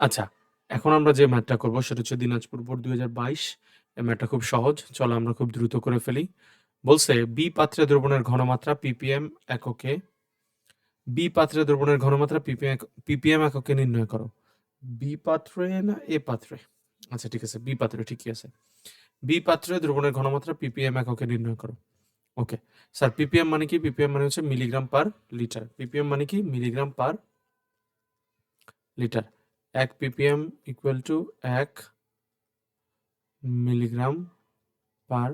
আচ্ছা, এখন আমরা যে ম্যাথটা করব সেটা হচ্ছে দিনাজপুর বোর্ড ২০২২। এই ম্যাথটা খুব সহজ। চলো আমরা খুব দ্রুত করে ফেলি। বলছে বি পাত্রে দ্রবণের ঘনমাত্রা পিপিএম এককে বি পাত্রে দ্রবণের ঘনমাত্রা পিপিএম এককে নির্ণয় করো। বি পাত্রে না এ পাত্রে? আচ্ছা ঠিক আছে, বি পাত্রে ঠিকই আছে। বি পাত্রে দ্রবণের ঘনমাত্রা পিপিএম এককে নির্ণয় করো। ওকে স্যার, পিপিএম মানে কি? পিপিএম মানে হচ্ছে মিলিগ্রাম পার লিটার। পিপিএম মানে কি? Milligram per litre. ১ PPM equal to ১ milligram per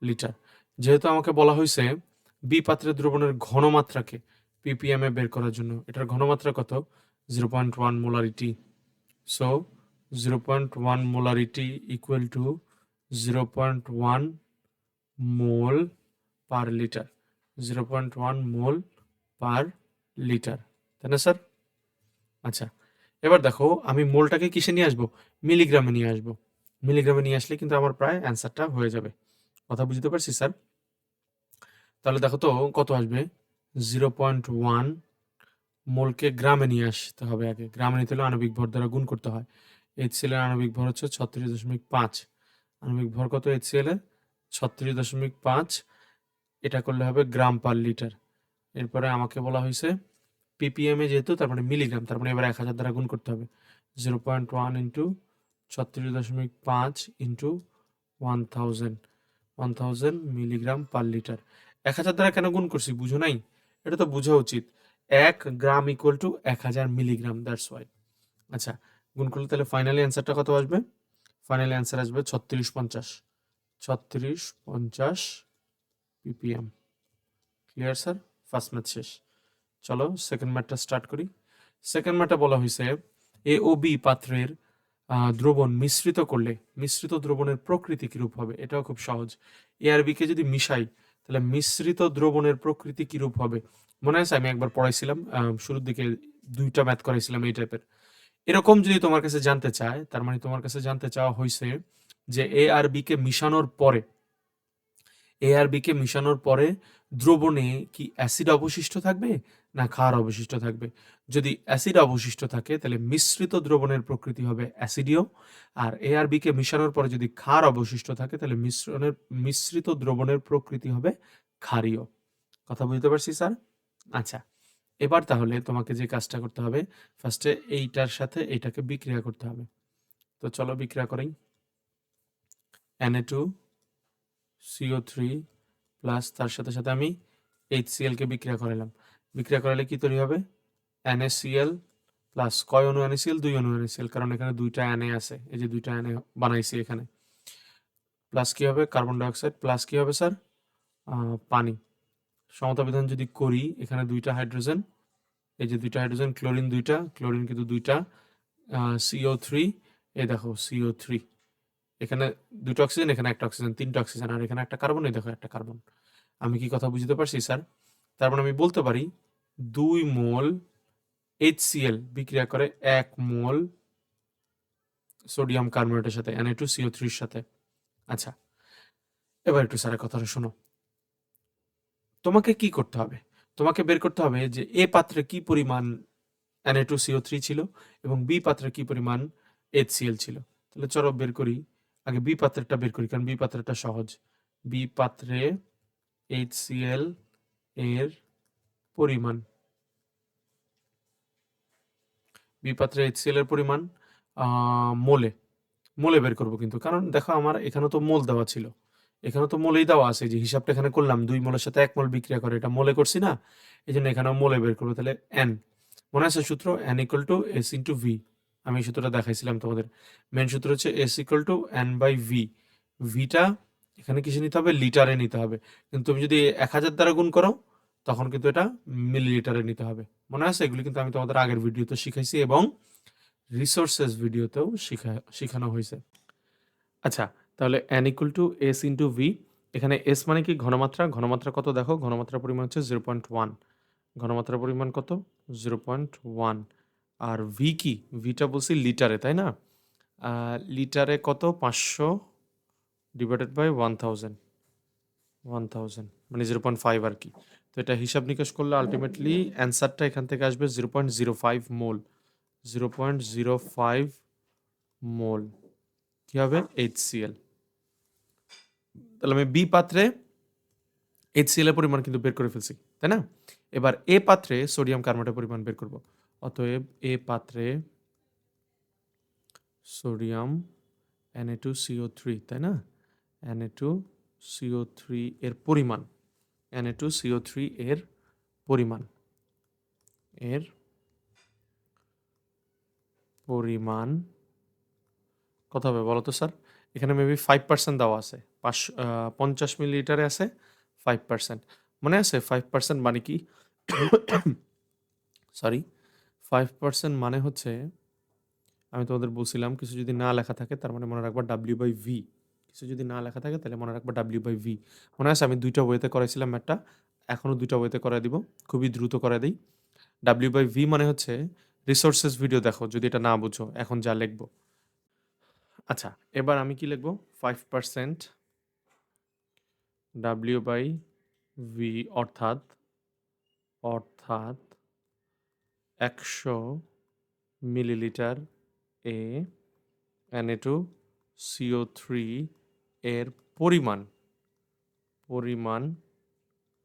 litre. যেহেতু আমাকে বলা হয়েছে বি পাত্রের দ্রবণের ঘনমাত্রাকে পিপিএম এ বের করার জন্য, এটার ঘনমাত্রা কত? 0.1 molarity. So 0.1 molarity equal to 0.1 mole per litre. 0.1 mole per litre, তাই না স্যার? আচ্ছা, এবার দেখো আমি মোলটাকে কিসে নিয়ে আসবো? মিলিগ্রামে নিয়ে আসবো। মিলিগ্রামে নিয়ে আসলে কিন্তু আমার প্রায় অ্যান্সারটা হয়ে যাবে। কথা বুঝতে পারছি স্যার? তাহলে দেখো তো কত আসবে। 0.1 মোলকে গ্রামে নিয়ে আসতে হবে। আগে গ্রামে নিতে হলে আণবিক ভর দ্বারা গুণ করতে হয়। HCl এর আণবিক ভর হচ্ছে 36.5। আণবিক ভর কত HCl এর? 36.5। এটা করলে হবে গ্রাম পার লিটার। এরপরে আমাকে বলা হয়েছে পিপিএম এ যেহেতু, তার মানে মিলিগ্রাম, তার মানে এবার 1000 দ্বারা গুণ করতে হবে। 0.1 into 36.5 into 1000 milligram per litre. 1000 দ্বারা কেন গুণ করছি বুঝো নাই? এটা তো বোঝা উচিত। 1 গ্রাম equal to 1000 milligram, that's why. আচ্ছা, গুণ করলে তাহলে ফাইনালি অ্যান্সারটা কত আসবে? ফাইনালি অ্যান্সার আসবে 3650। 3650 PPM. Clear sir? First math শেষ। চলো সেকেন্ড ম্যাথটা স্টার্ট করি। সেকেন্ড ম্যাথটা বলা হয়েছে এ ও বি পাত্রের দ্রবণ মিশ্রিত করলে মিশ্রিত দ্রবণের প্রকৃতি কিরূপ হবে? এটাও খুব সহজ। এ আর বি কে যদি মিশাই তাহলে মিশ্রিত দ্রবণের প্রকৃতি কিরূপ হবে? মনে আছে আমি একবার পড়াইছিলাম, শুরুর দিকে 2টা ম্যাথ করাইছিলাম এই টাইপের। এরকম যদি তোমার কাছে জানতে চায়, তার মানে তোমার কাছে জানতে চাওয়া হয়েছে যে এ আর বি কে মিশানোর পরে দ্রবণে কি অ্যাসিড অবশিষ্ট থাকবে না ক্ষার অবশিষ্ট থাকবে? যদি অ্যাসিড অবশিষ্ট থাকে তাহলে মিশ্রিত দ্রবণের প্রকৃতি হবে অ্যাসিডীয়। আর এ আর বি কে মিশানোর পরে যদি ক্ষার অবশিষ্ট থাকে তাহলে মিশ্রিত দ্রবণের প্রকৃতি হবে ক্ষারীয়। কথা বুঝতে পারছি স্যার? আচ্ছা, এবার তাহলে তোমাকে যে কাজটা করতে হবে, ফার্স্টে এইটার সাথে এইটাকে বিক্রিয়া করতে হবে। তো চলো বিক্রিয়া করি। Na2CO3 প্লাস তার সাথে সাথে আমি HCl কে বিক্রিয়া করালাম। বিক্রিয়া করালে কি তৈরি হবে? NaCl প্লাস কয় অণু NaCl? 2 অণু NaCl, কারণ এখানে 2টা Na আছে। এই যে 2টা Na বানাইছি এখানে। প্লাস কি হবে? Carbon dioxide. প্লাস কি হবে স্যার? পানি। সমতা বিধান যদি করি, এখানে 2টা হাইড্রোজেন, এই যে 2টা হাইড্রোজেন, ক্লোরিন 2টা, ক্লোরিন কিন্তু 2টা, CO3, এই দেখো CO3। এখানে 2টা অক্সিজেন, এখানে একটা অক্সিজেন, 3টা অক্সিজেন, আর এখানে একটা কার্বন, এই দেখো একটা কার্বন। আমি কি কথা বুঝতে পারছি স্যার? তার মানে আমি বলতে পারি 2 মোল HCl বিক্রিয়া করে 1 মোল সোডিয়াম কার্বনেটের সাথে, Na2CO3 এর সাথে। আচ্ছা, এবার একটু স্যারের কথাটা শোনো। তোমাকে কি করতে হবে? তোমাকে বের করতে হবে যে এ পাত্রে কি পরিমাণ Na2CO3 ছিল এবং বি পাত্রে কি পরিমাণ HCl ছিল। তাহলে চলো বের করি। আগে বি পাত্রেরটা বের করি, কারণ বি পাত্রেরটা সহজ। বি পাত্রে HCl এর পরিমাণ, বি পাত্রে HCl এর পরিমাণ মোলে মোলে বের করব কিন্তু, কারণ দেখো আমার এখানে তো মোল দেওয়া ছিল, এখানে তো মোলেই দেওয়া আছে। যে হিসাবটা এখানে করলাম 2 মোলের সাথে 1 মোল বিক্রিয়া করে, এটা মোলে করছি না, এই জন্য এখানে মোলে বের করবো। তাহলে N, মনে আছে সূত্র? N equal to S into V। আমি এই সূত্রটা দেখাইছিলাম তোমাদের। মেন সূত্র হচ্ছে S equal to N by V। ভিটা এখানে কিসে নিতে হবে? লিটারে নিতে হবে। কিন্তু তুমি যদি 1000 দ্বারা গুণ করো তখন কিন্তু এটা মিলিলিটারে নিতে হবে। মনে আছে? এগুলি কিন্তু আমি তোমাদের আগের ভিডিওতে শিখাইছি এবং রিসোর্সেস ভিডিওতেও শিখানো হয়েছে। আচ্ছা, তাহলে n equal to S into V. এখানে এস মানে কি? ঘনমাত্রা। ঘনমাত্রা কত দেখো? ঘনমাত্রার পরিমাণ হচ্ছে 0.1। ঘনমাত্রার পরিমাণ কত? 0.1। আর ভি কি? ভিটা বলছি লিটারে, তাই না? লিটারে কত? 500 ডিভাইডেড বাই 1000। 1000 মানে 0.5 আর কি। তো এটা হিসাব নিকাশ করলে আলটিমেটলি অ্যান্সারটা এখান থেকে আসবে 0.05 মোল। 0.05 মোল কি হবে HCl। তাহলে আমি বি পাত্রে HCl এর পরিমাণ কিন্তু বের করে ফেলছি, তাই না? এবার এ পাত্রে সোডিয়াম কার্বনেটের পরিমাণ বের করব। অতএব এ পাত্রে সোডিয়াম Na2CO3, তাই না? Na2CO3 এর পরিমাণ, Na2CO3 এর পরিমাণ এর পরিমাণ কত হবে বলো তো স্যার? এখানে মেবি 5% দেওয়া আছে, 50 মিলিলিটারে আছে 5%, মনে আছে 5% মানে কি? সরি, 5% মানে হচ্ছে, আমি তোমাদের বলছিলাম কিছু যদি না লেখা থাকে তার মানে মনে রাখবা W/V, কিছু যদি না লেখা থাকে তাহলে মনে রাখবা W/V। মনে আছে আমি 2টা ওয়েতে করাইছিলাম ম্যাথটা, এখনও 2টা ওয়েতে করাই দিব, খুবই দ্রুত করে দিই। W/V মানে হচ্ছে রিসোর্সেস, ভিডিও দেখো যদি এটা না বুঝো এখন যা লিখবো। আচ্ছা, এবার আমি কি লিখবো? 5% W/V অর্থাৎ 100 মিলিলিটার এ Na2CO3 এর পরিমাণ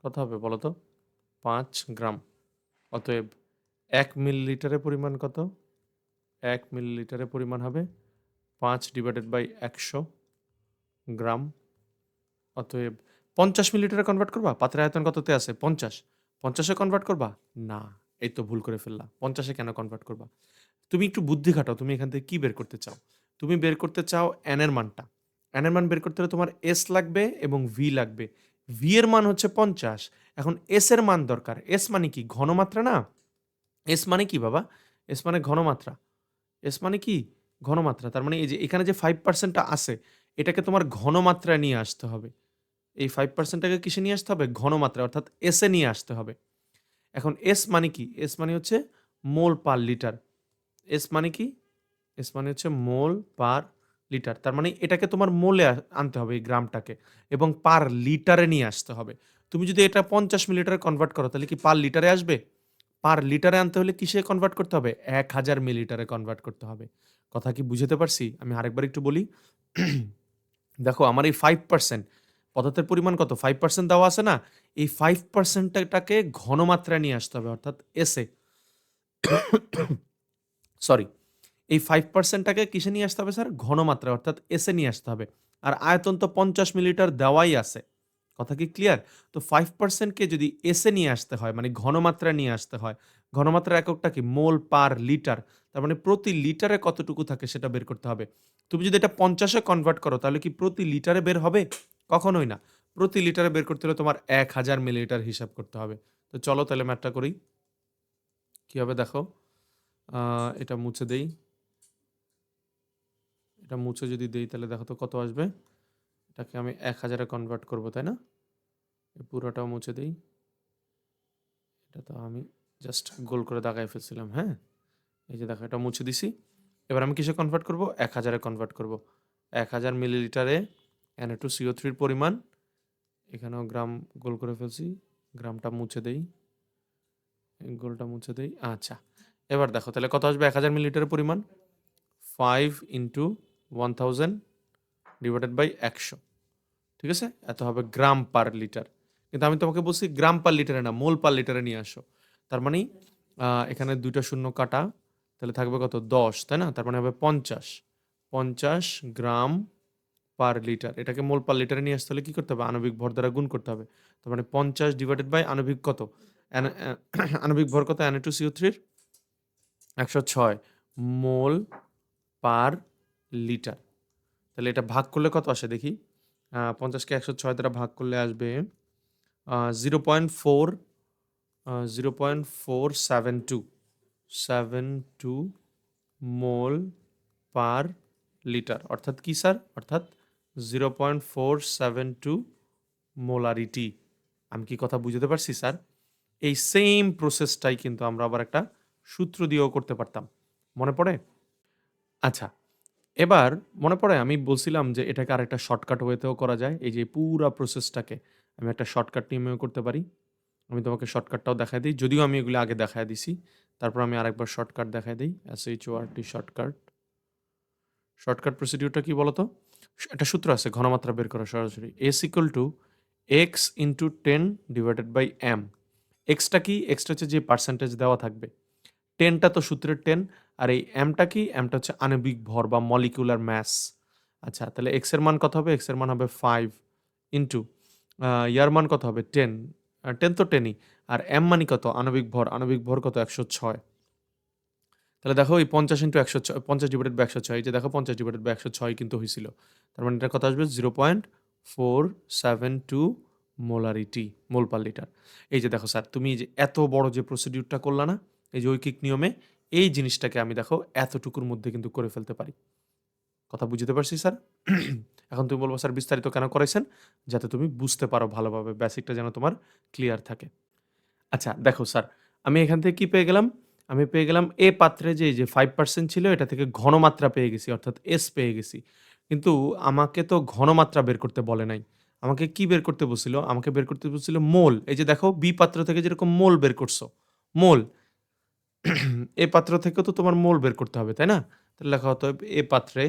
কত হবে বলো তো? 5 গ্রাম। অতএব 1 মিলিলিটারের পরিমাণ কত? 1 মিলিলিটারের পরিমাণ হবে 5/100 গ্রাম। অতএব 50 মিলিলিটারে কনভার্ট করবা? পাত্রের আয়তন কততে আছে? 50। 50-এ কনভার্ট করবা? না, এই তো ভুল করে ফেললা। 50-এ কেন কনভার্ট করবা? তুমি একটু বুদ্ধি খাটাও, তুমি এখান থেকে কি বের করতে চাও? তুমি বের করতে চাও n এর মানটা। n এর মান বের করতে হলে তোমার s লাগবে এবং v লাগবে। v এর মান হচ্ছে 50, এখন s এর মান দরকার। s মানে কি? ঘনমাত্রা না? s মানে কি বাবা? s মানে ঘনমাত্রা। s মানে কি? ঘনমাত্রা। তার মানে এই যে এখানে যে 5% টা আছে, এটাকে তোমার ঘনমাত্রায় নিয়ে আসতে হবে। এই 5% টাকে কিসে নিয়ে আসতে হবে? ঘনমাত্রা, অর্থাৎ s এ নিয়ে আসতে হবে। এখন s মানে কি? s মানে হচ্ছে মোল পার লিটার। s মানে কি? s মানে হচ্ছে মোল পার লিটার। তার মানে এটাকে তোমার মোলে আনতে হবে এই গ্রামটাকে, এবং পার লিটারে নিয়ে আসতে হবে। তুমি যদি এটা 50 মিলিলিটারে কনভার্ট করো তাহলে কি পার লিটারে আসবে? পার লিটারে আনতে হলে কিসে কনভার্ট করতে হবে? 1000 মিলিলিটারে কনভার্ট করতে হবে। কথা কি বুঝাতে পারছি? আমি আরেকবার একটু বলি। দেখো আমার এই 5% পদার্থের পরিমাণ কত? 5% দেওয়া আছে না? এই 5% টাকে ঘনমাত্রায় নিয়ে আসতে হবে, অর্থাৎ এসে। সরি, এই 5% টাকে কিসে নিয়ে আসতে হবে স্যার? ঘনমাত্রায়, অর্থাৎ এসে নিয়ে আসতে হবে। আর আয়তন তো 50 মিলিলিটার দেওয়াই আছে। কথা কি ক্লিয়ার? তো 5% কে যদি এসে নিয়ে আসতে হয়, মানে ঘনমাত্রায় নিয়ে আসতে হয়, ঘনমাত্রার এককটা কি? মোল পার লিটার। তার মানে প্রতি লিটারে কতটুকু থাকে সেটা বের করতে হবে। তুমি যদি এটা 50-এ কনভার্ট করো তাহলে কি প্রতি লিটারে বের হবে? কখনোই না। প্রতি লিটারে বের করতে হলে তোমার 1000 মিলিলিটার হিসাব করতে হবে। তো চলো তাহলে ম্যাথটা করি। কি হবে দেখো, এটা মুছে দেই। এটা মুছে যদি দেই তাহলে দেখো তো কত আসবে। এটাকে আমি 1000-এ কনভার্ট করব, তাই না? এই পুরোটাও মুছে দেই। এটা তো আমি জাস্ট গোল করে দাগায় ফেলছিলাম, হ্যাঁ? এই যে দেখো এটা মুছে দিছি। এবার আমি কিসে কনভার্ট করব? 1000-এ কনভার্ট করব। 1000 মিলিলিটারে Na2CO3 এর পরিমাণ, এখানেও গ্রাম গোল করে ফেলছি। গ্রামটা মুছে দেই, এই গোলটা মুছে দেই। আচ্ছা, এবার দেখো তাহলে কত আসবে 1000 মিলিলিটারের পরিমাণ? 5 ইন্টু 1000 ডিভাইডেড বাই 100, ঠিক আছে? এত হবে গ্রাম পার লিটার। কিন্তু আমি তোমাকে বলছি গ্রাম পার লিটারে না, মোল পার লিটারে নিয়ে আসো। তার মানে এখানে 2টা শূন্য কাটা, তাহলে থাকবে কত? 10, তাই না? তার মানে হবে 50 গ্রাম পার লিটার। এটাকে মোল পার লিটারে নিয়ে আসতে হলে কি করতে হবে? আণবিক ভর দ্বারা গুণ করতে হবে। তার মানে 50 ডিভাইডেড বাই আণবিক কত? আণবিক ভর কত Na2CO3 এর? 106 মোল পার লিটার। তাহলে এটা ভাগ করলে কত আসে দেখি। 50-কে 106 দ্বারা ভাগ করলে আসবে 0.472 মোল পার লিটার। অর্থাৎ কি স্যার? অর্থাৎ 0.472 মোলারিটি। আমি কি কথা বুঝতে পারছি স্যার? এই সেম প্রসেসটাই কিন্তু আমরা আবার একটা সূত্র দিয়েও করতে পারতাম। মনে পড়ে? আচ্ছা, এবার মনে পড়ে আমি বলছিলাম যে এটাকে আরেকটা শর্টকাট ওয়েতেও করা যায়। এই যে পুরা প্রসেসটাকে আমি একটা শর্টকাট নিয়মেও করতে পারি। আমি তোমাকে শর্টকাটটাও দেখায় দিই, যদিও আমি এগুলো আগে দেখায় দিছি। তারপর আমি আরেকবার শর্টকাট দেখাই দিই, SHORT শর্টকাট প্রসিডিউরটা কি বলতো? একটা সূত্র আছে ঘনমাত্রা বের করা সরাসরি, S = x × 10/m। এক্সটা কি? এক্সটা হচ্ছে যে পার্সেন্টেজ দেওয়া থাকবে, 10টা তো সূত্রের 10, আর এই এমটা কি? এমটা হচ্ছে আণবিক ভর বা মলিকুলার ম্যাস। আচ্ছা, তাহলে এক্স এর মান কত হবে? এক্স এর মান হবে 5 ইন্টু ইয়ার মান কত হবে? 10, 10 তো 10ই, আর এম মানি কত? আণবিক ভর, আণবিক ভর কত? 106। তাহলে দেখো এই 50 × 106, 50/106, এই যে দেখো 50/106 কিন্তু হয়েছিল। তার মানে এটা কত আসবে? 0.472 মোলারিটি, মোল পার লিটার। এই যে দেখো স্যার, তুমি এই যে এত বড় যে প্রসিডিউরটা করলা না, এই যে ঐকিক নিয়মে, এই জিনিসটাকে আমি দেখো এতটুকুর মধ্যে কিন্তু করে ফেলতে পারি। কথা বুঝতে পারছি স্যার? এখন তুমি বলবো স্যার বিস্তারিত কেন করাইছেন? যাতে তুমি বুঝতে পারো ভালোভাবে, বেসিকটা যেন তোমার ক্লিয়ার থাকে। আচ্ছা দেখো স্যার, আমি এখান থেকে কি পেয়ে গেলাম? আমি পেয়ে গেলাম এ পাত্রে যে এই যে 5% ছিল, এটা থেকে ঘনমাত্রা পেয়ে গেছি, অর্থাৎ এস পেয়ে গেছি। কিন্তু আমাকে তো ঘনমাত্রা বের করতে বলে নাই। আমাকে কি বের করতে বলছিল? আমাকে বের করতে বলছিল মোল। এই যে দেখো বি পাত্র থেকে যেরকম মোল বের করছো, মোল, এ পাত্র থেকেও তো তোমার মোল বের করতে হবে, তাই না? তাহলে লেখা হতো এ পাত্রে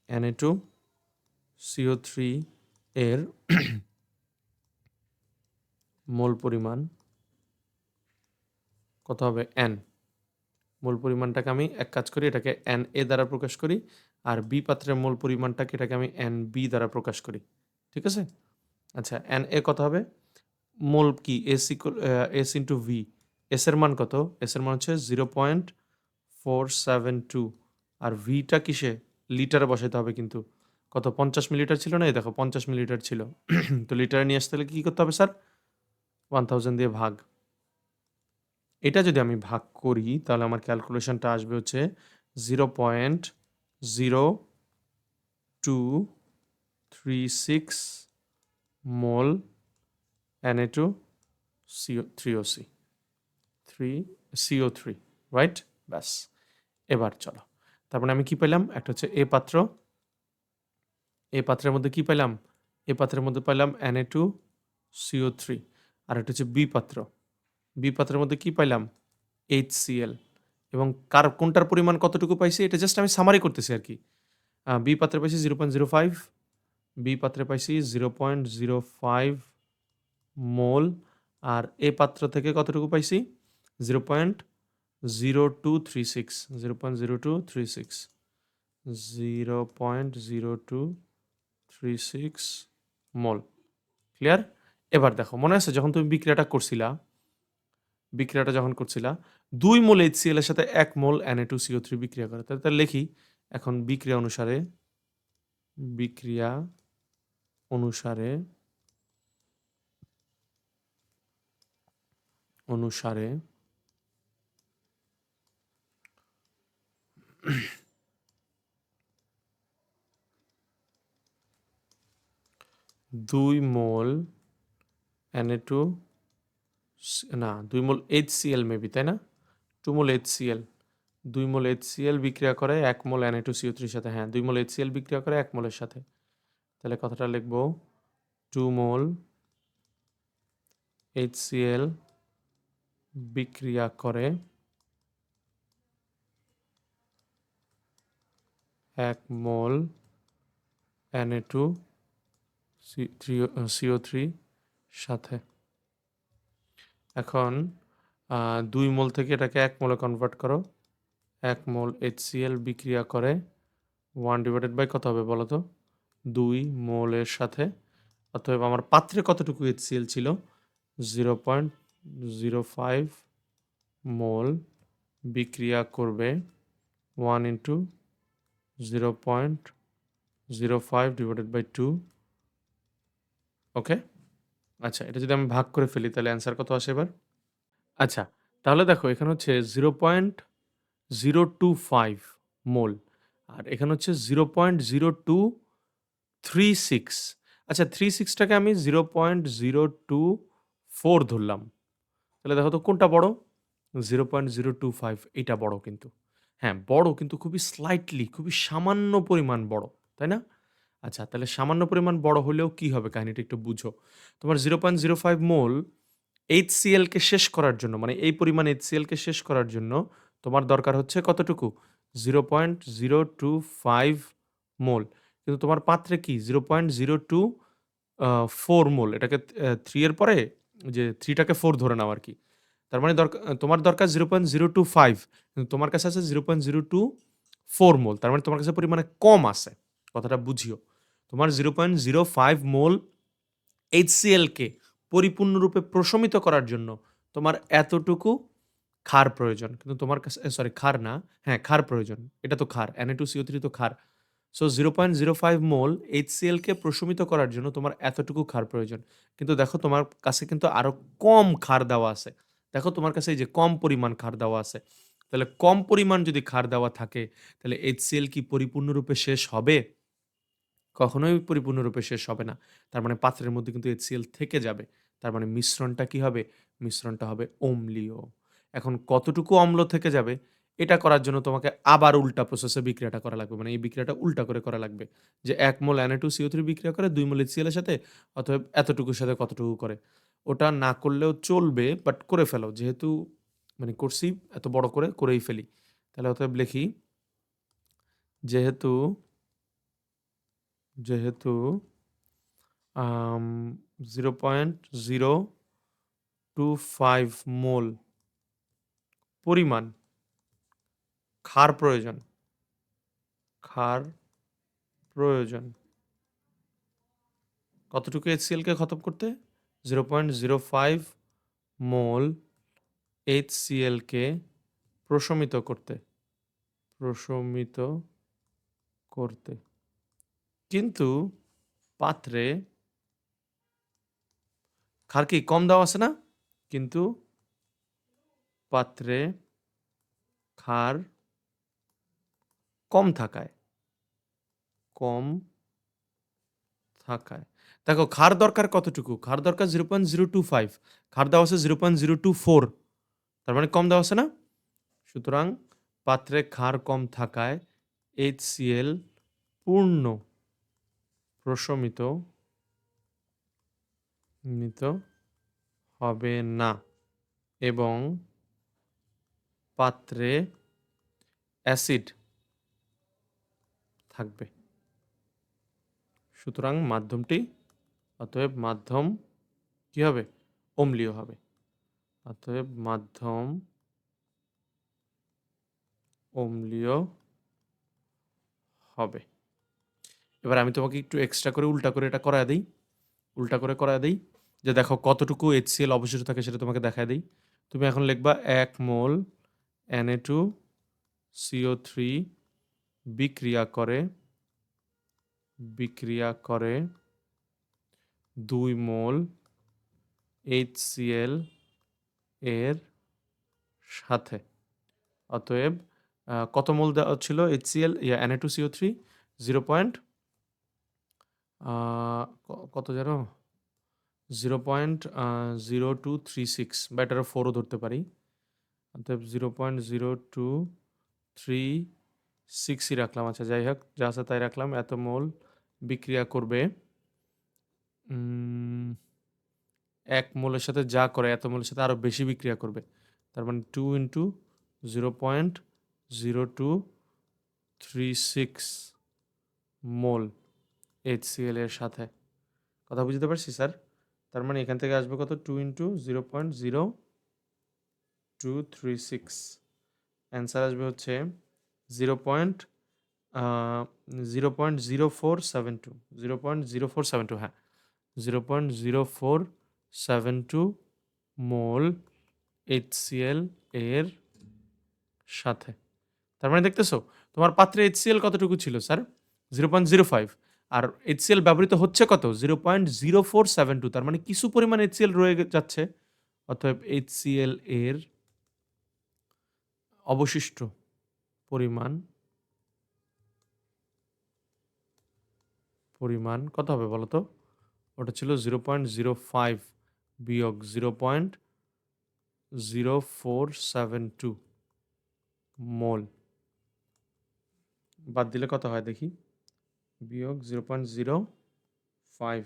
Na2CO3 এর মোল পরিমাণ কত হবে? n। মোল পরিমাণটাকে আমি এক কাজ করি, এটাকে Na দ্বারা প্রকাশ করি, আর বি পাত্রের মোল পরিমাণটাকে এটাকে আমি Nb দ্বারা প্রকাশ করি। ঠিক আছে? আচ্ছা, Na কত হবে? মোল কি? S into V. এস এর মান কত? এস এর মান হচ্ছে 0.472, আর ভিটা কিসে? লিটারে বসাইতে হবে কিন্তু। কত? 50 মিলিলিটার ছিল না? এই দেখো 50 মিলিলিটার ছিল। তো লিটারে নিয়ে আসতে হলে কি করতে হবে স্যার? 1000 দিয়ে ভাগ। এটা যদি আমি ভাগ করি তাহলে আমার ক্যালকুলেশনটা আসবে হচ্ছে 0.0236 মোল Na2CO3, রাইট? ব্যাস, এবার চলো। তারপরে আমি কি পেলাম? একটা হচ্ছে এ পাত্র, এ পাত্রের মধ্যে কি পেলাম? এ পাত্রের মধ্যে পেলাম Na2CO3, আর একটা হচ্ছে বি পাত্র, বি পাত্রের মধ্যে কি পাইলাম? HCl। এবং কোনটার পরিমাণ কতটুকু পাইছি এটা জাস্ট আমি সামারি করতেছি আর কি। বি পাত্রে পাইছি 0.05, বি পাত্রে পাইছি 0.05 মোল, আর এ পাত্র থেকে কতটুকু পাইছি? 0.0236, 0.0236, 0.0236 মোল। ক্লিয়ার? এবার দেখো, মনে আছে যখন তুমি বিক্রিয়াটা করছিলা, বিক্রিয়াটা যখন করছিলা 2 মোল HCl এর সাথে 1 মোল Na2CO3 বিক্রিয়া করে। তাহলে লিখি এখন বিক্রিয়া অনুসারে, বিক্রিয়া অনুসারে অনুসারে 2 মোল Na2, না 2 মোল HCl মেবি, তাই না? 2 মোল HCl, 2 মোল HCl বিক্রিয়া করে 1 মোল Na2CO3 এর সাথে। হ্যাঁ, 2 মোল HCl বিক্রিয়া করে 1 মোলের সাথে। তাহলে কথাটা লিখব 2 মোল HCl বিক্রিয়া করে 1 মোল Na2CO3 সাথে। এখন 2 মোল থেকে এটাকে 1 মোলে কনভার্ট করো। 1 মোল HCl বিক্রিয়া করে 1/, কত হবে বলো তো? 2 মোলের সাথে। অতএব আমার পাত্রে কতটুকু HCl ছিল? 0.05 মোল বিক্রিয়া করবে 1 × 0.05/2। ওকে? আচ্ছা, এটা যদি আমি ভাগ করে ফেলি তাহলে অ্যান্সার কত আসে এবার? আচ্ছা, তাহলে দেখো এখানে হচ্ছে 0.025 মোল, আর এখানে হচ্ছে 0.0236। আচ্ছা, 36টাকে আমি 0.024 ধরলাম। তাহলে দেখো তো কোনটা বড়? 0.025 এইটা বড় কিন্তু। হ্যাঁ, বড় কিন্তু খুবই স্লাইটলি, খুবই সামান্য পরিমাণ বড়, তাই না? আচ্ছা, তাহলে সামান্য পরিমাণ বড় হলেও কি হবে কাহিনীটা একটু বুঝো। তোমার 0.05 মোল HCl কে শেষ করার জন্য, মানে এই পরিমাণ HCl কে শেষ করার জন্য তোমার দরকার হচ্ছে কতটুকু? 0.025 মোল। কিন্তু তোমার পাত্রে কি 0.024 মোল। এটাকে 3 এর পরে যে 3 টাকে 4 ধরে নাও আরকি। তার মানে তোমার দরকার 0.025, কিন্তু তোমার কাছে আছে 0.024 মোল। তার মানে তোমার কাছে পরিমাণে কম আছে। কথাটা বুঝিও। তোমার 0.05 মোল HCl কে পরিপূর্ণরূপে প্রশমিত করার জন্য তোমার এতটুকু ক্ষার প্রয়োজন। কিন্তু তোমার কাছে সরি ক্ষার না, হ্যাঁ, ক্ষার প্রয়োজন। এটা তো ক্ষার। Na2CO3 তো ক্ষার। সো 0.05 মোল HCl কে প্রশমিত করার জন্য তোমার এতটুকু ক্ষার প্রয়োজন। কিন্তু দেখো তোমার কাছে কিন্তু আরো কম ক্ষার দেওয়া আছে। দেখো তোমার কাছে এই যে কম পরিমাণ ক্ষার দেওয়া আছে। তাহলে কম পরিমাণ যদি ক্ষার দেওয়া থাকে, তাহলে HCl কি পরিপূর্ণরূপে শেষ হবে? কখনোই পরিপূর্ণরূপে শেষ হবে না। তার মানে পাত্রের মধ্যে কিন্তু HCl থেকে যাবে। তার মানে মিশ্রণটা কি হবে? মিশ্রণটা হবে অম্লীয়। এখন কতটুকু অম্ল থেকে যাবে? এটা করার জন্য তোমাকে আবার উল্টা প্রসেসে বিক্রিয়াটা করা লাগবে। মানে এই বিক্রিয়াটা উল্টা করে করা লাগবে। যে ১ মোল Na2CO3 বিক্রিয়া করে ২ মোল HCl এর সাথে, অতএব এতটুকুর সাথে কতটুকু করে। ওটা না করলেও চলবে, বাট করে ফেলো। যেহেতু মানে করছি, এত বড় করে করেই ফেলি। তাহলে অতএব লিখি, যেহেতু যেহেতু আম 0.025 মোল পরিমাণ ক্ষার প্রয়োজন। ক্ষার প্রয়োজন। কতটুকু HCl কে খতম করতে? 0.05 মোল HCl কে প্রশমিত করতে। প্রশমিত করতে। কিন্তু পাত্রে ক্ষার কি কম দেওয়া আছে না? কিন্তু পাত্রে ক্ষার কম থাকায় কম থাকায় দেখো ক্ষার দরকার কতটুকু? ক্ষার দরকার 0.025, ক্ষার দেওয়া আছে 0.024, তার মানে কম দেওয়া আছে না? সুতরাং পাত্রে ক্ষার কম থাকায় HCl পূর্ণ প্রশমিত মিত হবে না এবং পাত্রে অ্যাসিড থাকবে। সুতরাং মাধ্যমটি, অতএব মাধ্যম কি হবে? অম্লীয় হবে। অতএব মাধ্যম অম্লীয় হবে। এবার আমি তোমাকে একটু এক্সট্রা করে উল্টা করে এটা করায় দেই। উল্টা করে করায় দেই। যে দেখো কতটুকু HCl অবশিষ্ট থাকে সেটা তোমাকে দেখায় দেই। তুমি এখন লিখবা ১ মোল Na2CO3 বিক্রিয়া করে ২ মোল HCl এর সাথে। অতএব কত মোল দেওয়া ছিল HCl Na2CO3? 0 পয়েন্ট কত জানো? 0.0236 বা এটারও 4 ও ধরতে পারি। অতএব 0.0236 ই রাখলাম। আচ্ছা যাই হোক, যা আছে তাই রাখলাম। এত মোল বিক্রিয়া করবে ১ মোলের সাথে যা করে এত মোলের সাথে আরো বেশি বিক্রিয়া করবে। তার মানে 2 ইনটু 0.0236 মোল HCl এর সাথে। কথা বুঝতে পারছি স্যার? তার মানে এখান থেকে আসবে কত? 2 ইনটু 0.0236। অ্যান্সার আসবে হচ্ছে 0.0472, 0.0472, হ্যাঁ, 0.0472 মোল HCl এর সাথে। তার মানে দেখতেছো তোমার পাত্রে HCl কতটুকু ছিল স্যার? 0.05, আর HCl ব্যবহৃত হচ্ছে কত? 0.0472। তার মানে কিছু পরিমাণ HCl রয়ে যাচ্ছে। অতএব HCl এর অবশিষ্ট পরিমাণ কত হবে বলো তো? ওটা ছিল 0.05 বিয়োগ 0.0472 মোল। বাদ দিলে কত হয় দেখি? বিয়োগ 0.05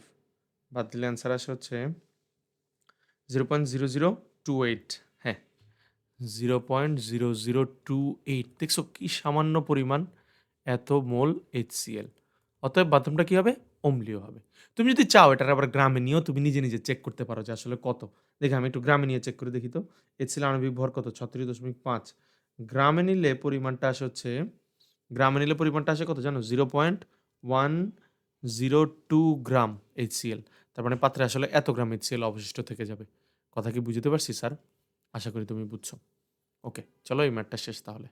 বাদ দিলে অ্যান্সার আসে হচ্ছে 0.0028, হ্যাঁ 0.0028, দেখছো কি সামান্য পরিমাণ, এত মোল HCl। অতএব মাধ্যমটা কি হবে? অম্লীয় হবে। তুমি যদি চাও এটার আবার গ্রামে নিয়েও তুমি নিজে নিজে চেক করতে পারো যে আসলে কত। দেখি আমি একটু গ্রামে নিয়ে চেক করে দেখি তো। HCl আণবিক ভর কত? 36.5। গ্রামে নিলে পরিমাণটা আসে হচ্ছে, গ্রামে নিলে পরিমাণটা আসে কত জানো? 0.102 গ্রাম HCl। তার মানে পাত্রে আসলে এত গ্রাম HCl অবশিষ্ট থেকে যাবে। কথা কি বুঝতে পারছি স্যার? আশা করি তুমি বুঝছো। ওকে, চলো এই ম্যাথটা শেষ তাহলে।